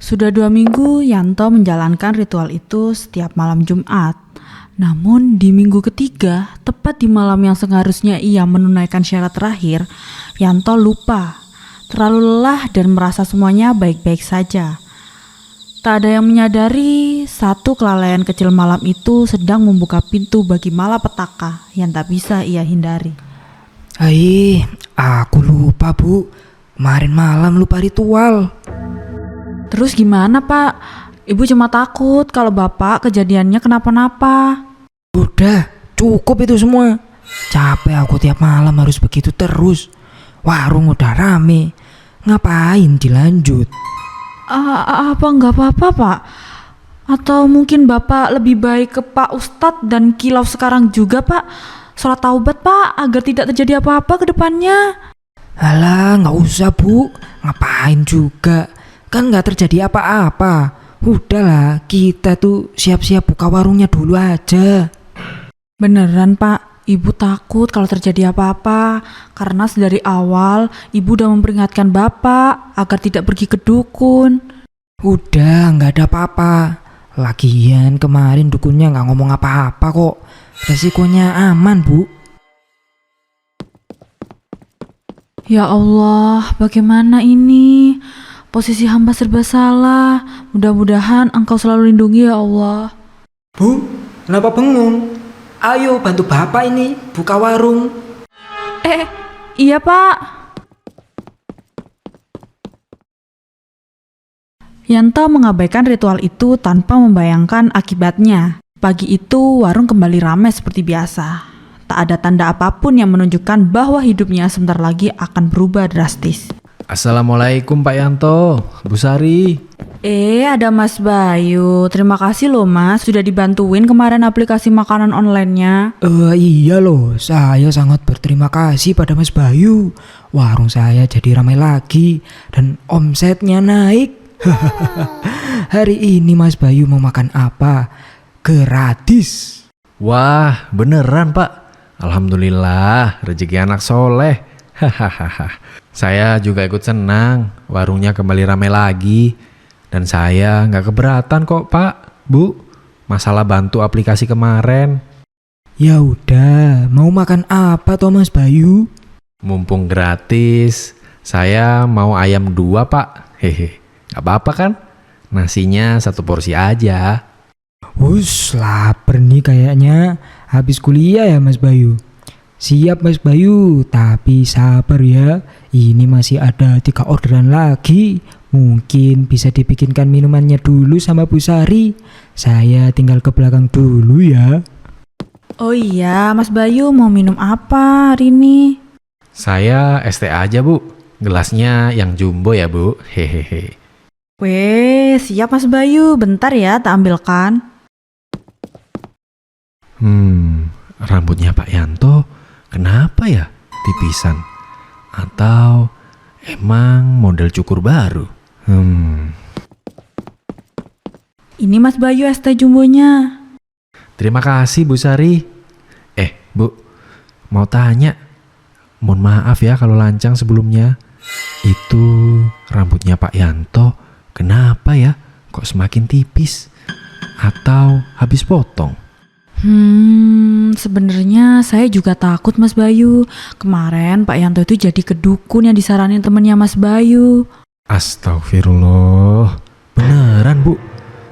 Sudah 2 minggu Yanto menjalankan ritual itu setiap malam Jumat. Namun di minggu ketiga, tepat di malam yang seharusnya ia menunaikan syarat terakhir, Yanto lupa, terlalu lelah dan merasa semuanya baik-baik saja. Tak ada yang menyadari satu kelalaian kecil malam itu sedang membuka pintu bagi malapetaka yang tak bisa ia hindari. Hai, aku lupa Bu. Kemarin malam lupa ritual. Terus gimana Pak? Ibu cuma takut kalau Bapak kejadiannya kenapa-napa. Udah, cukup itu semua. Capek aku tiap malam harus begitu terus. Warung udah rame. Ngapain dilanjut? Apa nggak apa-apa Pak? Atau mungkin Bapak lebih baik ke Pak Ustadz dan Kilau sekarang juga Pak? Sholat taubat Pak, agar tidak terjadi apa-apa ke depannya. Alah, nggak usah Bu. Ngapain juga? Kan nggak terjadi apa-apa. Udahlah, kita tuh siap-siap buka warungnya dulu aja. Beneran Pak, Ibu takut kalau terjadi apa-apa. Karena dari awal Ibu udah memperingatkan Bapak agar tidak pergi ke dukun. Udah, nggak ada apa-apa. Lagian kemarin dukunnya nggak ngomong apa-apa kok. Resikonya aman Bu. Ya Allah, bagaimana ini? Posisi hamba serba salah. Mudah-mudahan Engkau selalu lindungi ya Allah. Bu, kenapa bengong? Ayo bantu Bapak ini buka warung. Iya Pak. Yanto mengabaikan ritual itu tanpa membayangkan akibatnya. Pagi itu warung kembali ramai seperti biasa. Tak ada tanda apapun yang menunjukkan bahwa hidupnya sebentar lagi akan berubah drastis. Assalamualaikum Pak Yanto, Bu Sari. Ada Mas Bayu. Terima kasih loh Mas, sudah dibantuin kemarin aplikasi makanan online-nya. Iya loh, saya sangat berterima kasih pada Mas Bayu. Warung saya jadi ramai lagi dan omsetnya naik. Hari ini Mas Bayu mau makan apa? Gratis. Wah, beneran Pak. Alhamdulillah, rezeki anak soleh. Hahaha. Saya juga ikut senang, warungnya kembali ramai lagi. Dan saya nggak keberatan kok Pak, Bu. Masalah bantu aplikasi kemarin. Ya udah, mau makan apa toh Mas Bayu? Mumpung gratis, saya mau ayam 2 Pak. Hehe, nggak apa-apa kan? Nasinya 1 porsi aja. Lapar nih kayaknya. Habis kuliah ya Mas Bayu? Siap Mas Bayu, tapi sabar ya. Ini masih ada 3 orderan lagi. Mungkin bisa dibikinkan minumannya dulu sama Bu Sari. Saya tinggal ke belakang dulu ya. Oh iya, Mas Bayu mau minum apa hari ini? Saya es teh aja Bu. Gelasnya yang jumbo ya Bu. Hehehe. Siap Mas Bayu. Bentar ya, tak ambilkan. Rambutnya Pak Yanto kenapa ya tipisan? Atau emang model cukur baru? Ini Mas Bayu es teh jumbonya. Terima kasih Bu Sari. Bu, mau tanya. Mohon maaf ya kalau lancang sebelumnya. Itu rambutnya Pak Yanto kenapa ya? Kok semakin tipis? Atau habis potong? Sebenarnya saya juga takut Mas Bayu. Kemarin Pak Yanto itu jadi kedukun yang disaranin temennya Mas Bayu. Astagfirullah. Beneran Bu?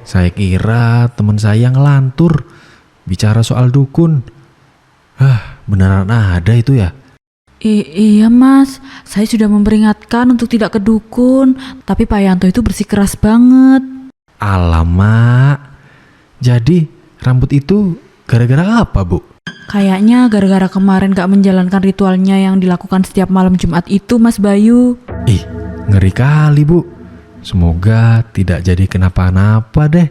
Saya kira teman saya ngelantur bicara soal dukun. Beneran ada itu ya? Iya Mas, saya sudah memperingatkan untuk tidak ke dukun. Tapi Pak Yanto itu bersikeras banget. Alamak. Jadi rambut itu gara-gara apa Bu? Kayaknya gara-gara kemarin gak menjalankan ritualnya yang dilakukan setiap malam Jumat itu Mas Bayu. Ngeri kali Bu. Semoga tidak jadi kenapa-napa deh.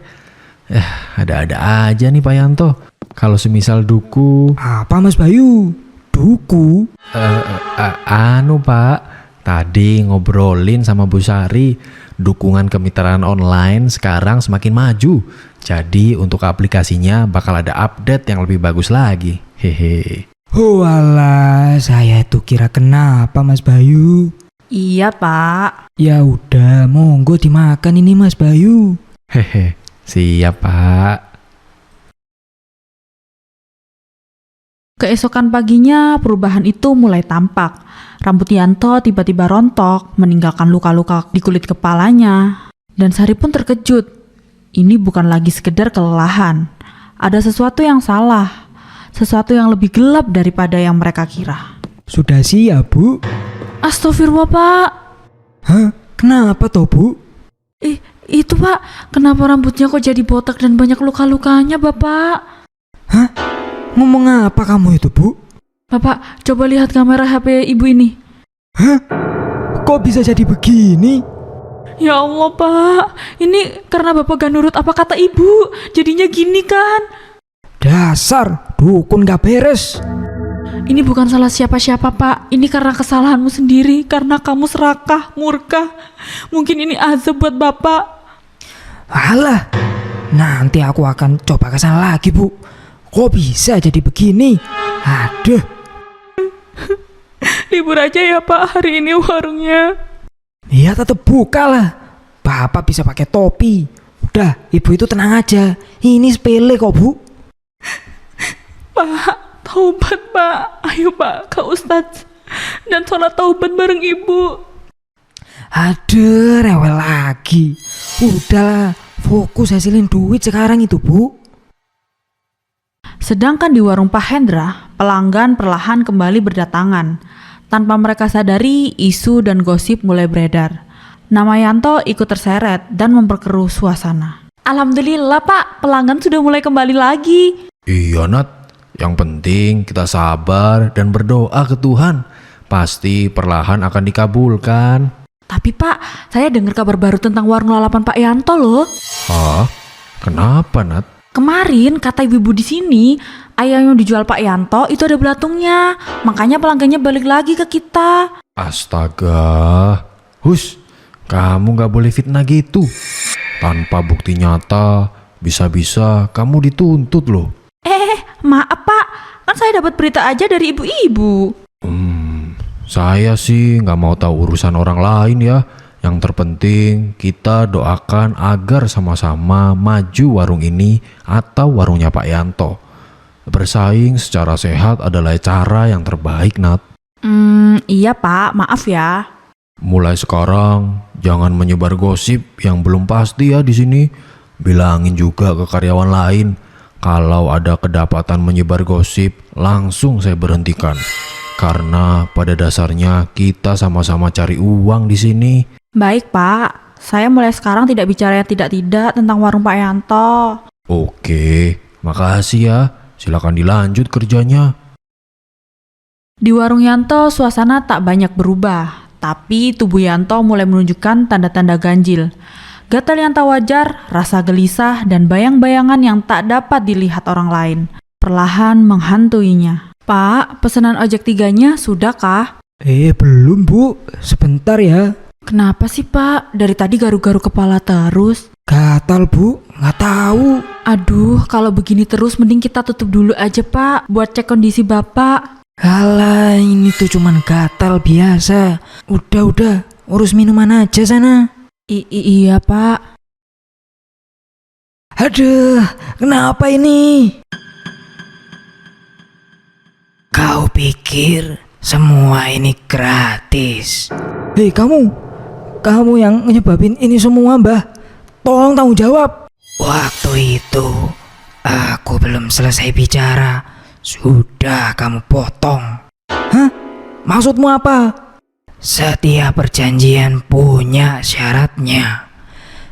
Ada-ada aja nih Pak Yanto. Kalau semisal duku. Apa Mas Bayu? Duku? Pak, tadi ngobrolin sama Bu Sari. Dukungan kemitraan online sekarang semakin maju. Jadi untuk aplikasinya bakal ada update yang lebih bagus lagi. Hehe. Walah, saya tuh kira kenapa Mas Bayu? Iya, Pak. Ya udah, monggo dimakan ini Mas Bayu. Hehe, siap Pak. Keesokan paginya perubahan itu mulai tampak. Rambut Yanto tiba-tiba rontok, meninggalkan luka-luka di kulit kepalanya. Dan Sari pun terkejut. Ini bukan lagi sekedar kelelahan. Ada sesuatu yang salah. Sesuatu yang lebih gelap daripada yang mereka kira. Sudah siap, Bu? Astagfirullah, Pak. Hah? Kenapa toh, Bu? Itu, Pak. Kenapa rambutnya kok jadi botak dan banyak luka-lukanya, Bapak? Hah? Ngomong apa kamu itu, Bu? Bapak, coba lihat kamera HP ibu ini. Hah? Kok bisa jadi begini? Ya Allah, Pak. Ini karena Bapak gak nurut apa kata ibu. Jadinya gini kan. Dasar dukun gak beres. Ini bukan salah siapa-siapa, Pak. Ini karena kesalahanmu sendiri. Karena kamu serakah, murka. Mungkin ini azab buat Bapak. Alah, nanti aku akan coba ke sana lagi, Bu. Kok bisa jadi begini? Aduh. Libur aja ya, Pak, hari ini warungnya. Ya tetap buka lah. Bapak bisa pakai topi. Udah, ibu itu tenang aja. Ini sepele kok, Bu. Pak, taubat, Pak. Ayo, Pak, ke Ustadz. Dan sholat taubat bareng ibu. Aduh, rewel lagi. Udahlah, fokus hasilin duit sekarang itu, Bu. Sedangkan di warung Pak Hendra, pelanggan perlahan kembali berdatangan. Tanpa mereka sadari, isu dan gosip mulai beredar. Nama Yanto ikut terseret dan memperkeruh suasana. Alhamdulillah, Pak, pelanggan sudah mulai kembali lagi. Iya Nat, yang penting kita sabar dan berdoa ke Tuhan. Pasti perlahan akan dikabulkan. Tapi, Pak, saya dengar kabar baru tentang warung lalapan Pak Yanto loh. Hah? Kenapa Nat? Kemarin kata ibu-ibu di sini, ayam yang dijual Pak Yanto itu ada belatungnya. Makanya pelanggannya balik lagi ke kita. Astaga. Hus, kamu gak boleh fitnah gitu. Tanpa bukti nyata, bisa-bisa kamu dituntut loh. Maaf, Pak. Kan saya dapat berita aja dari ibu-ibu. Saya sih gak mau tahu urusan orang lain ya. Yang terpenting kita doakan agar sama-sama maju warung ini atau warungnya Pak Yanto. Bersaing secara sehat adalah cara yang terbaik, Nat. Iya, Pak. Maaf ya. Mulai sekarang jangan menyebar gosip yang belum pasti ya di sini. Bilangin juga ke karyawan lain. Kalau ada kedapatan menyebar gosip, langsung saya berhentikan. Karena pada dasarnya kita sama-sama cari uang di sini. Baik, Pak. Saya mulai sekarang tidak bicara yang tidak-tidak tentang warung Pak Yanto. Oke, makasih ya. Silakan dilanjut kerjanya. Di warung Yanto, suasana tak banyak berubah. Tapi tubuh Yanto mulai menunjukkan tanda-tanda ganjil. Gatal yang tak wajar, rasa gelisah, dan bayang-bayangan yang tak dapat dilihat orang lain perlahan menghantuinya. Pak, pesanan ojek 3-nya sudahkah? Belum, Bu. Sebentar ya. Kenapa sih, Pak? Dari tadi garu-garu kepala terus. Gatal, Bu. Nggak tahu. Aduh, kalau begini terus mending kita tutup dulu aja, Pak, buat cek kondisi Bapak. Alah, ini tuh cuman gatal biasa. Udah, urus minuman aja sana. Iya, Pak. Aduh, kenapa ini? Kau pikir semua ini gratis? Hei, kamu yang nyebabin ini semua, Mbah. Tolong tanggung jawab. Waktu itu aku belum selesai bicara, sudah kamu potong. Hah? Maksudmu apa? Setiap perjanjian punya syaratnya,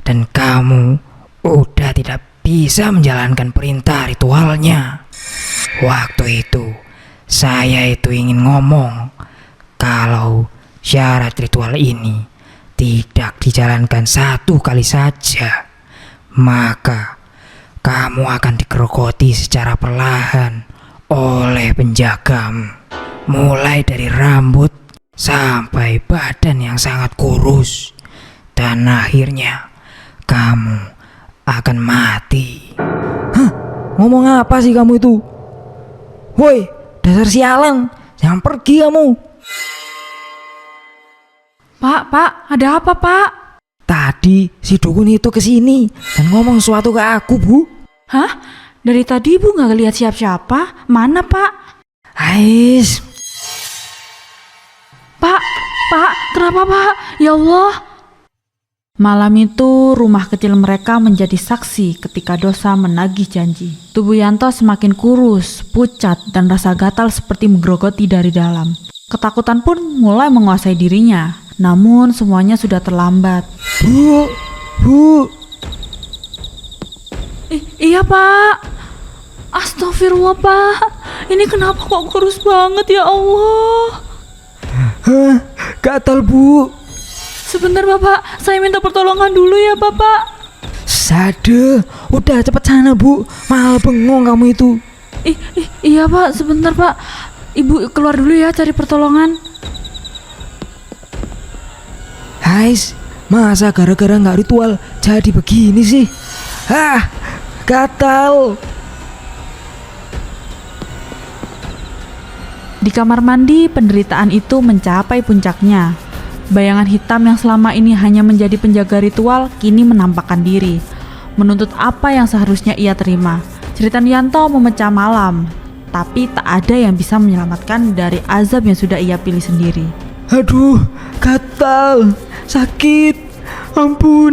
dan kamu udah tidak bisa menjalankan perintah ritualnya. Waktu itu saya itu ingin ngomong kalau syarat ritual ini tidak dijalankan 1 kali saja, maka kamu akan digerogoti secara perlahan oleh penjagamu, mulai dari rambut sampai badan yang sangat kurus, dan akhirnya kamu akan mati. Hah? Ngomong apa sih kamu itu? Woi, dasar sialan, jangan pergi kamu. Pak, ada apa, Pak? Tadi si dukun itu kesini dan ngomong sesuatu ke aku, Bu. Hah? Dari tadi Ibu nggak lihat siapa-siapa? Mana, Pak? Ais, Pak, kenapa, Pak? Ya Allah. Malam itu rumah kecil mereka menjadi saksi ketika dosa menagih janji. Tubuh Yanto semakin kurus, pucat, dan rasa gatal seperti menggerogoti dari dalam. Ketakutan pun mulai menguasai dirinya. Namun semuanya sudah terlambat. Bu. Iya, Pak. Astagfirullah, Pak. Ini kenapa kok kurus banget, ya Allah? Hah, gatal, Bu. Sebentar, Bapak. Saya minta pertolongan dulu ya, Bapak. Sade, udah cepet sana, Bu. Malah bengong kamu itu. Iya, Pak. Sebentar, Pak. Ibu keluar dulu ya cari pertolongan. Ais, masa gara-gara nggak ritual jadi begini sih? Gatal. Di kamar mandi, penderitaan itu mencapai puncaknya. Bayangan hitam yang selama ini hanya menjadi penjaga ritual kini menampakkan diri, menuntut apa yang seharusnya ia terima. Cerita Yanto memecah malam, tapi tak ada yang bisa menyelamatkan dari azab yang sudah ia pilih sendiri. Aduh, gatal, sakit. Ampun.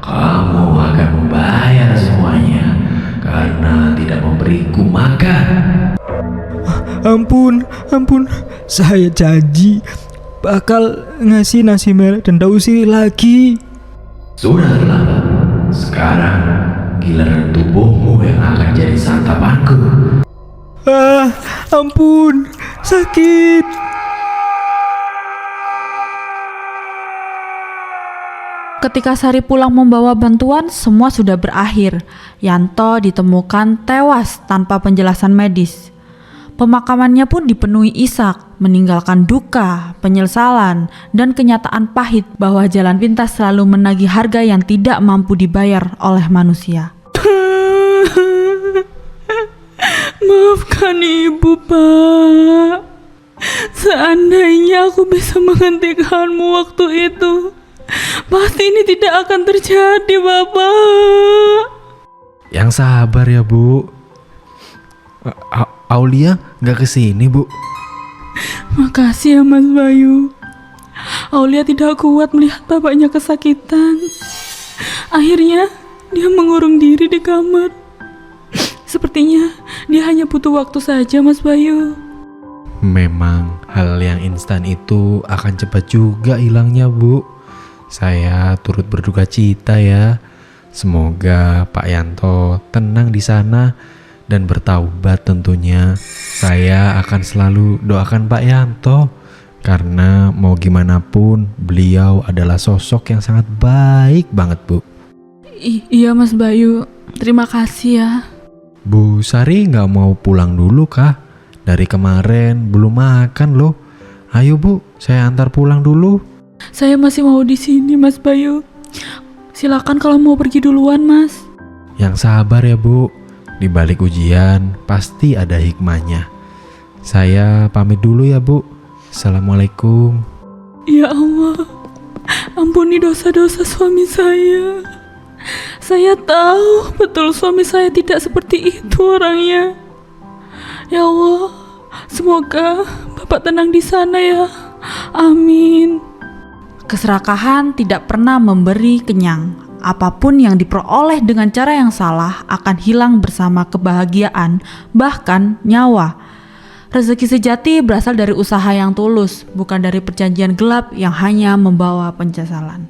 Kamu akan membayar semuanya karena tidak memberiku makan. Ampun. Saya janji bakal ngasih nasi merah dan daun sirih lagi. Sudah terlambat. Sekarang giliran tubuhmu yang akan jadi santapanku. Ampun, sakit. Ketika Sari pulang membawa bantuan, semua sudah berakhir. Yanto ditemukan tewas tanpa penjelasan medis. Pemakamannya pun dipenuhi isak, meninggalkan duka, penyesalan, dan kenyataan pahit bahwa jalan pintas selalu menagih harga yang tidak mampu dibayar oleh manusia. Maafkan Ibu, Pak. Seandainya aku bisa menghentikanmu waktu itu, pasti ini tidak akan terjadi, Bapak. Yang sabar ya, Bu. Aulia nggak kesini, Bu. Makasih ya, Mas Bayu. Aulia tidak kuat melihat bapaknya kesakitan. Akhirnya dia mengurung diri di kamar. Sepertinya dia hanya butuh waktu saja, Mas Bayu. Memang hal yang instan itu akan cepat juga hilangnya, Bu. Saya turut berduka cita ya. Semoga Pak Yanto tenang di sana dan bertaubat tentunya. Saya akan selalu doakan Pak Yanto karena mau gimana pun beliau adalah sosok yang sangat baik banget, Bu. Iya, Mas Bayu. Terima kasih ya. Bu Sari nggak mau pulang dulu kah? Dari kemarin belum makan loh. Ayo Bu, saya antar pulang dulu. Saya masih mau di sini, Mas Bayu. Silakan kalau mau pergi duluan, Mas. Yang sabar ya Bu. Di balik ujian pasti ada hikmahnya. Saya pamit dulu ya Bu. Assalamualaikum. Ya Allah, ampuni dosa-dosa suami saya. Saya tahu betul suami saya tidak seperti itu orangnya. Ya Allah, semoga Bapak tenang di sana ya. Amin. Keserakahan tidak pernah memberi kenyang. Apapun yang diperoleh dengan cara yang salah akan hilang bersama kebahagiaan, bahkan nyawa. Rezeki sejati berasal dari usaha yang tulus, bukan dari perjanjian gelap yang hanya membawa penyesalan.